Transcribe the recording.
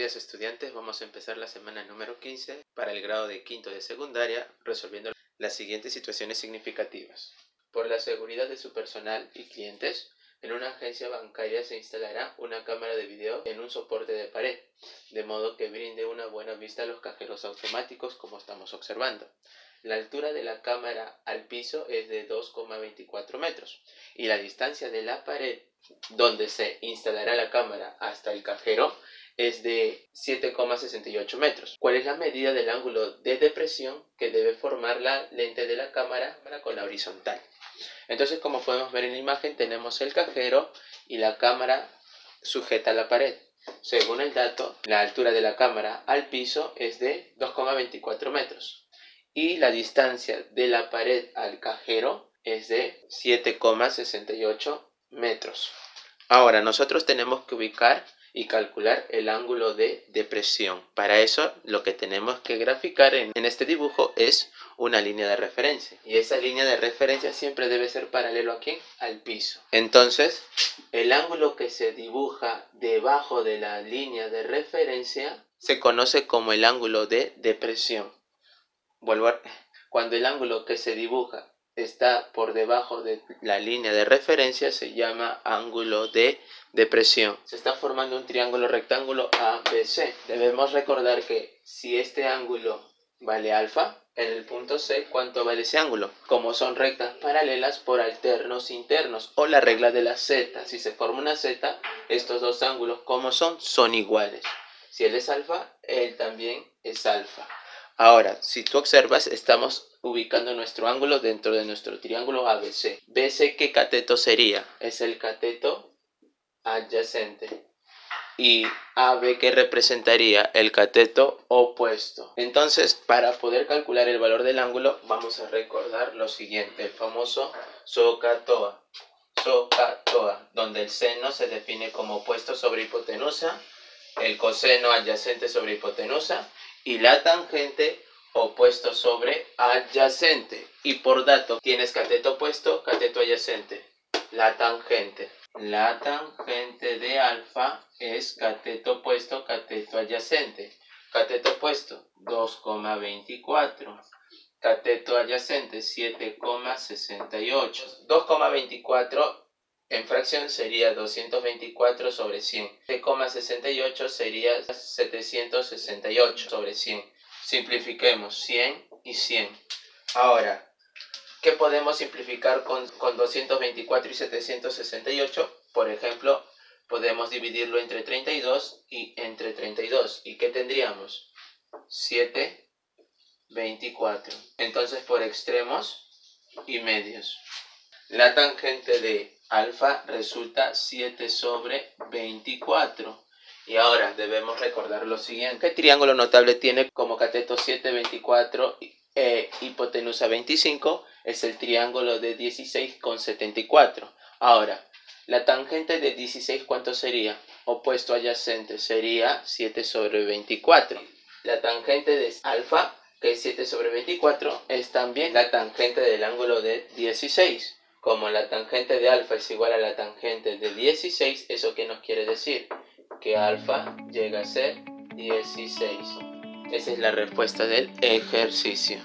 días, estudiantes, vamos a empezar la semana número 15 para el grado de quinto de secundaria resolviendo las siguientes situaciones significativas. Por la seguridad de su personal y clientes, en una agencia bancaria se instalará una cámara de video en un soporte de pared, de modo que brinde una buena vista a los cajeros automáticos como estamos observando. La altura de la cámara al piso es de 2,24 metros y la distancia de la pared donde se instalará la cámara hasta el cajero es de 7,68 metros. ¿Cuál es la medida del ángulo de depresión que debe formar la lente de la cámara con la horizontal? Entonces, como podemos ver en la imagen, tenemos el cajero y la cámara sujeta a la pared. Según el dato, la altura de la cámara al piso es de 2,24 metros y la distancia de la pared al cajero es de 7,68 metros. Ahora, nosotros tenemos que ubicar y calcular el ángulo de depresión. Para eso, lo que tenemos que graficar en este dibujo es una línea de referencia. Y esa línea de referencia siempre debe ser paralelo ¿a quién? Al piso. Entonces, el ángulo que se dibuja debajo de la línea de referencia se conoce como el ángulo de depresión. Cuando el ángulo que se dibuja está por debajo de la línea de referencia se llama ángulo de depresión. Se está formando un triángulo rectángulo ABC. Debemos recordar que si este ángulo vale alfa, en el punto C, ¿cuánto vale ese ángulo? Como son rectas paralelas por alternos internos, o la regla de la Z. Si se forma una Z, estos dos ángulos, ¿cómo son? Son iguales. Si él es alfa, él también es alfa. Ahora, si tú observas, estamos ubicando nuestro ángulo dentro de nuestro triángulo ABC. BC, ¿qué cateto sería? Es el cateto adyacente. Y AB, ¿qué representaría? El cateto opuesto. Entonces, para poder calcular el valor del ángulo, vamos a recordar lo siguiente, el famoso SOHCAHTOA. SOHCAHTOA, donde el seno se define como opuesto sobre hipotenusa, el coseno adyacente sobre hipotenusa, y la tangente opuesto sobre adyacente. Y por dato, tienes cateto opuesto, cateto adyacente. La tangente de alfa es cateto opuesto, cateto adyacente. Cateto opuesto 2,24. Cateto adyacente 7,68. 2,24 en fracción sería 224 sobre 100. 7,68 sería 768 sobre 100. Simplifiquemos 100 y 100. Ahora, ¿qué podemos simplificar con 224 y 768? Por ejemplo, podemos dividirlo entre 32 y entre 32. ¿Y qué tendríamos? 7,24. Entonces, por extremos y medios, la tangente de alfa resulta 7 sobre 24. Y ahora debemos recordar lo siguiente. ¿Qué triángulo notable tiene como cateto 7, 24 e hipotenusa 25? Es el triángulo de 16 con 74. Ahora, la tangente de 16, ¿cuánto sería? Opuesto adyacente sería 7 sobre 24. La tangente de alfa, que es 7 sobre 24, es también la tangente del ángulo de 16. Como la tangente de alfa es igual a la tangente de 16, ¿eso qué nos quiere decir? Que alfa llega a ser 16. Esa es la respuesta del ejercicio.